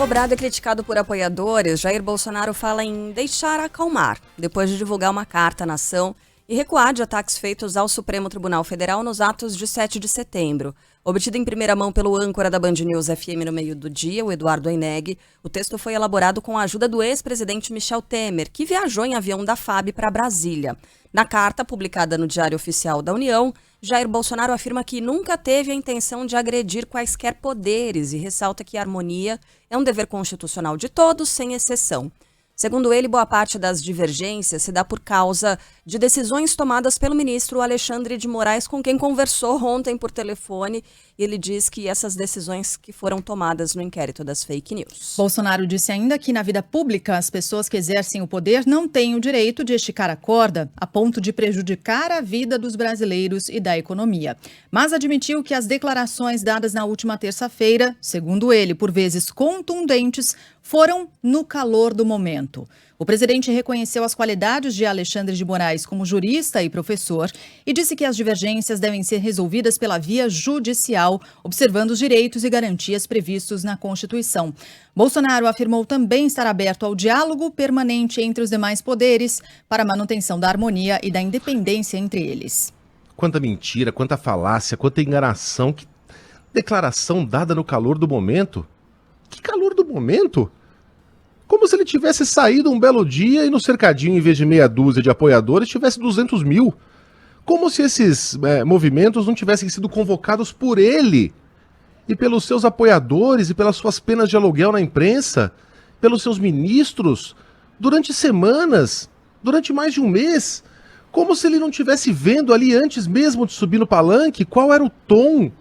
Cobrado e criticado por apoiadores, Jair Bolsonaro fala em deixar acalmar, depois de divulgar uma carta à nação e recuar de ataques feitos ao Supremo Tribunal Federal nos atos de 7 de setembro. Obtido em primeira mão pelo âncora da Band News FM no meio do dia, o Eduardo Aineg, o texto foi elaborado com a ajuda do ex-presidente Michel Temer, que viajou em avião da FAB para Brasília. Na carta, publicada no Diário Oficial da União, Jair Bolsonaro afirma que nunca teve a intenção de agredir quaisquer poderes e ressalta que a harmonia é um dever constitucional de todos, sem exceção. Segundo ele, boa parte das divergências se dá por causa de decisões tomadas pelo ministro Alexandre de Moraes, com quem conversou ontem por telefone. E ele diz que essas decisões que foram tomadas no inquérito das fake news. Bolsonaro disse ainda que na vida pública as pessoas que exercem o poder não têm o direito de esticar a corda a ponto de prejudicar a vida dos brasileiros e da economia. Mas admitiu que as declarações dadas na última terça-feira, segundo ele, por vezes contundentes, foram no calor do momento. O presidente reconheceu as qualidades de Alexandre de Moraes como jurista e professor e disse que as divergências devem ser resolvidas pela via judicial, observando os direitos e garantias previstos na Constituição. Bolsonaro afirmou também estar aberto ao diálogo permanente entre os demais poderes para a manutenção da harmonia e da independência entre eles. Quanta mentira, quanta falácia, quanta enganação, que declaração dada no calor do momento. Que calor do momento? Como se ele tivesse saído um belo dia e no cercadinho, em vez de meia dúzia de apoiadores, tivesse 200 mil. Como se esses movimentos não tivessem sido convocados por ele e pelos seus apoiadores e pelas suas penas de aluguel na imprensa, pelos seus ministros, durante semanas, durante mais de um mês. Como se ele não estivesse vendo ali, antes mesmo de subir no palanque, qual era o tom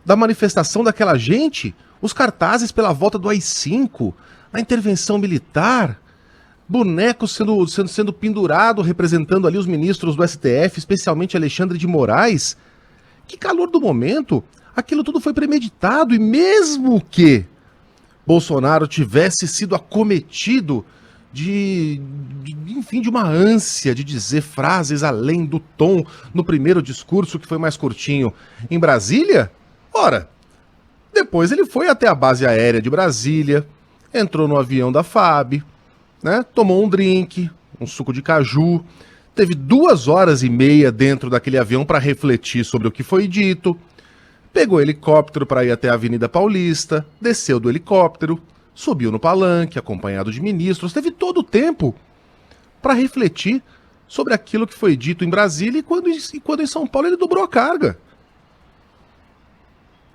da manifestação daquela gente, os cartazes pela volta do AI-5, a intervenção militar, bonecos sendo pendurado, representando ali os ministros do STF, especialmente Alexandre de Moraes. Que calor do momento! Aquilo tudo foi premeditado, e mesmo que Bolsonaro tivesse sido acometido de uma ânsia de dizer frases além do tom no primeiro discurso, que foi mais curtinho, em Brasília, ora, depois ele foi até a base aérea de Brasília, entrou no avião da FAB, né, tomou um drink, um suco de caju, teve 2h30 dentro daquele avião para refletir sobre o que foi dito, pegou helicóptero para ir até a Avenida Paulista, desceu do helicóptero, subiu no palanque, acompanhado de ministros, teve todo o tempo para refletir sobre aquilo que foi dito em Brasília e quando em São Paulo ele dobrou a carga.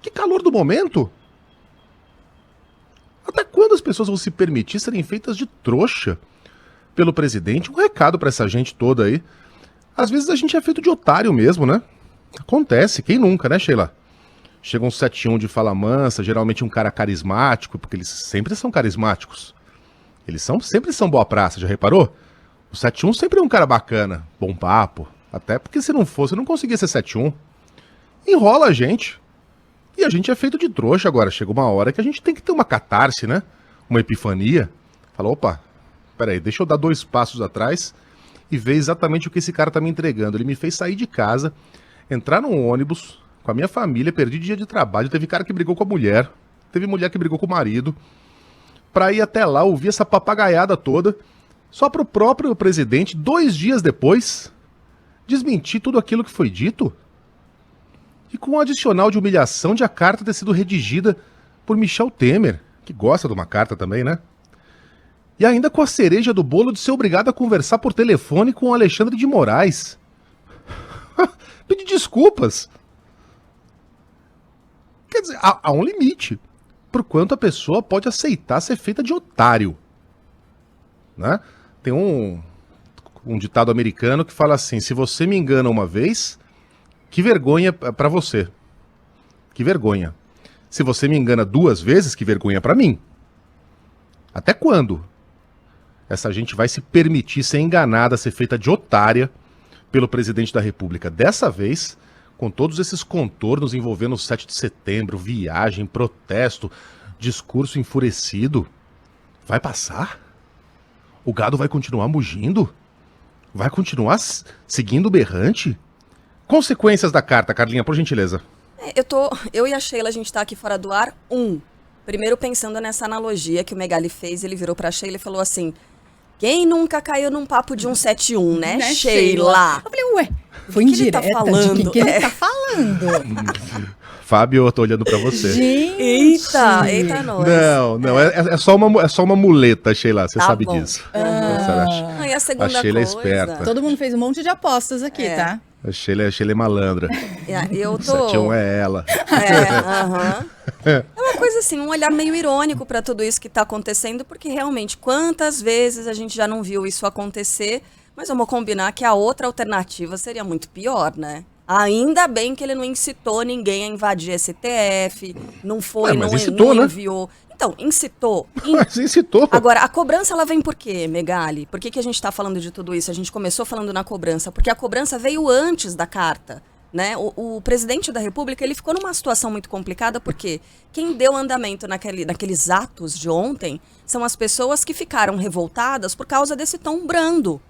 Que calor do momento! Até quando as pessoas vão se permitir serem feitas de trouxa pelo presidente? Um recado para essa gente toda aí. Às vezes a gente é feito de otário mesmo, né? Acontece, quem nunca, né, Sheila? Chega um 7-1 de fala mansa, geralmente um cara carismático, porque eles sempre são carismáticos. Sempre são boa praça, já reparou? O 7-1 sempre é um cara bacana, bom papo. Até porque se não fosse, eu não conseguia ser 7-1. Enrola a gente. E a gente é feito de trouxa agora. Chega uma hora que a gente tem que ter uma catarse, né? Uma epifania. Fala, opa, peraí, deixa eu dar 2 passos atrás e ver exatamente o que esse cara tá me entregando. Ele me fez sair de casa, entrar num ônibus com a minha família, perdi dia de trabalho, teve cara que brigou com a mulher, teve mulher que brigou com o marido, pra ir até lá, ouvir essa papagaiada toda, só pro próprio presidente, 2 dias depois, desmentir tudo aquilo que foi dito. E com um adicional de humilhação de a carta ter sido redigida por Michel Temer, que gosta de uma carta também, né? E ainda com a cereja do bolo de ser obrigado a conversar por telefone com o Alexandre de Moraes. Pedir desculpas. Quer dizer, há um limite por quanto a pessoa pode aceitar ser feita de otário. Né? Tem um ditado americano que fala assim, se você me engana uma vez, que vergonha pra você. Que vergonha. Se você me engana 2 vezes, que vergonha pra mim. Até quando essa gente vai se permitir ser enganada, ser feita de otária pelo presidente da República? Dessa vez, com todos esses contornos envolvendo o 7 de setembro, viagem, protesto, discurso enfurecido, vai passar? O gado vai continuar mugindo? Vai continuar seguindo o berrante? Consequências da carta, Carlinha, por gentileza. Eu e a Sheila, a gente tá aqui fora do ar. Primeiro, pensando nessa analogia que o Megali fez, ele virou pra Sheila e falou assim: quem nunca caiu num papo de 171, né, Sheila? Eu falei, ué, foi que ele tá indireta falando? de quem que ele tá falando? Fábio, eu tô olhando pra você. Gente! Eita, nós. Não, é só uma muleta, Sheila, você Tá sabe bom. disso. E a segunda A Sheila é coisa... esperta. Todo mundo fez um monte de apostas aqui, tá? A Sheila é malandra. Eu tô... 71 é ela. Aham. É uma coisa assim, um olhar meio irônico para tudo isso que está acontecendo, porque realmente, quantas vezes a gente já não viu isso acontecer, mas vamos combinar que a outra alternativa seria muito pior, né? Ainda bem que ele não incitou ninguém a invadir STF, não foi, Mas não, incitou, não né? enviou. Então, incitou. Mas incitou. Agora, a cobrança ela vem por quê, Megali? Por que a gente está falando de tudo isso? A gente começou falando na cobrança, porque a cobrança veio antes da carta. Né? O presidente da República ele ficou numa situação muito complicada porque quem deu andamento naqueles atos de ontem são as pessoas que ficaram revoltadas por causa desse tom brando.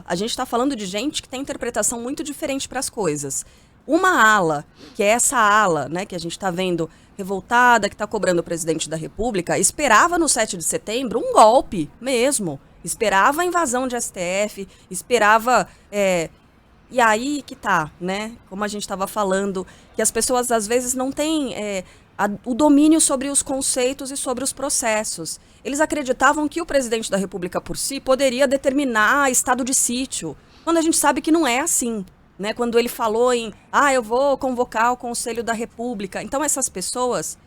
A gente está falando de gente que tem interpretação muito diferente para as coisas. Uma ala, que é essa ala, né, que a gente está vendo revoltada, que está cobrando o presidente da República, esperava no 7 de setembro um golpe mesmo. Esperava a invasão de STF, esperava... E aí que tá, né? Como a gente estava falando, que as pessoas às vezes não têm o domínio sobre os conceitos e sobre os processos. Eles acreditavam que o presidente da República por si poderia determinar estado de sítio, quando a gente sabe que não é assim, né? Quando ele falou eu vou convocar o Conselho da República. Então essas pessoas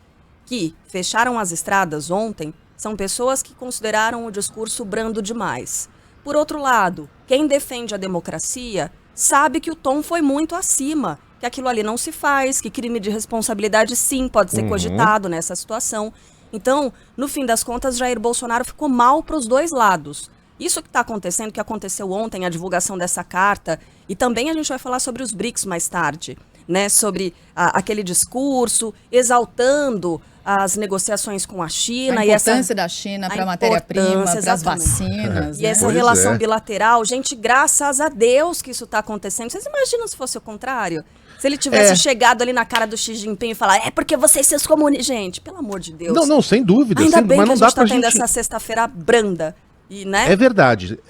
que fecharam as estradas ontem são pessoas que consideraram o discurso brando demais. Por outro lado, quem defende a democracia sabe que o tom foi muito acima, que aquilo ali não se faz, que crime de responsabilidade sim pode ser cogitado nessa situação. Então, no fim das contas, Jair Bolsonaro ficou mal para os dois lados. Isso que está acontecendo, que aconteceu ontem, a divulgação dessa carta, e também a gente vai falar sobre os BRICS mais tarde, né, sobre aquele discurso exaltando as negociações com a China. A importância da China para a matéria-prima, para as vacinas. E essa relação bilateral, gente, graças a Deus que isso está acontecendo. Vocês imaginam se fosse o contrário? Se ele tivesse chegado ali na cara do Xi Jinping e falar, porque vocês seus comunistas... Gente, pelo amor de Deus. Não, sem dúvida. Ainda bem mas que não a dá gente pra está tendo gente... essa sexta-feira branda. E, né? É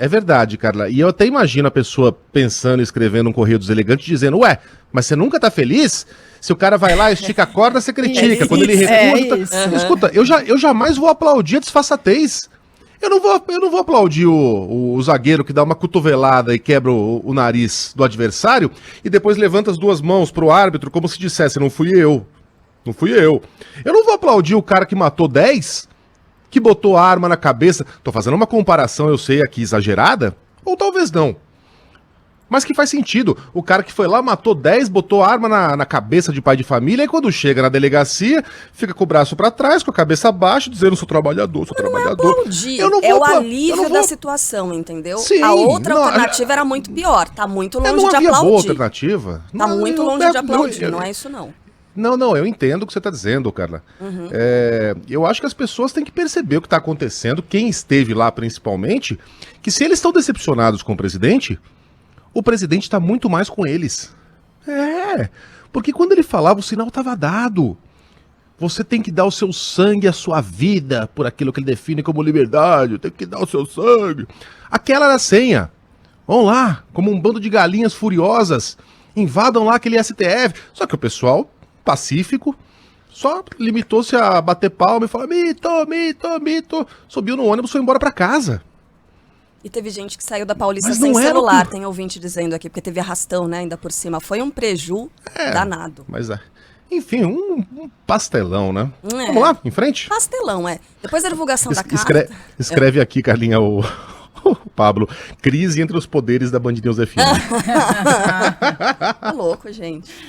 verdade, Carla. E eu até imagino a pessoa pensando, escrevendo um Correio dos Elegantes, dizendo, mas você nunca tá feliz? Se o cara vai lá, estica a corda, você critica. Quando ele recusa... Escuta, eu jamais vou aplaudir a desfaçatez. Eu não vou aplaudir o zagueiro que dá uma cotovelada e quebra o nariz do adversário e depois levanta as duas mãos pro árbitro como se dissesse, não fui eu. Não fui eu. Eu não vou aplaudir o cara que matou 10, que botou a arma na cabeça. Tô fazendo uma comparação, eu sei, aqui exagerada, ou talvez não. Mas que faz sentido. O cara que foi lá, matou 10, botou a arma na cabeça de pai de família, e quando chega na delegacia, fica com o braço pra trás, com a cabeça abaixo, dizendo, sou trabalhador, sou trabalhador. Não é aplaudir, é o alívio da situação, entendeu? Sim, a outra alternativa era muito pior, tá muito longe não de havia aplaudir. Boa alternativa. Tá muito longe de aplaudir, não é isso não. Não, eu entendo o que você está dizendo, Carla. Eu acho que as pessoas têm que perceber o que está acontecendo, quem esteve lá principalmente, que se eles estão decepcionados com o presidente está muito mais com eles. Porque quando ele falava, o sinal estava dado. Você tem que dar o seu sangue, a sua vida, por aquilo que ele define como liberdade, tem que dar o seu sangue. Aquela era a senha. Vão lá, como um bando de galinhas furiosas, invadam lá aquele STF. Só que o pessoal... pacífico, só limitou-se a bater palma e falar mito, subiu no ônibus e foi embora pra casa. E teve gente que saiu da Paulista sem celular, tem ouvinte dizendo aqui, porque teve arrastão, né, ainda por cima. Foi um preju danado. Mas enfim, um pastelão, né? Vamos lá, em frente? Pastelão, Depois da divulgação da carta... Escreve aqui, Carlinha, o Pablo, crise entre os poderes da Band News FM. Tá louco, gente.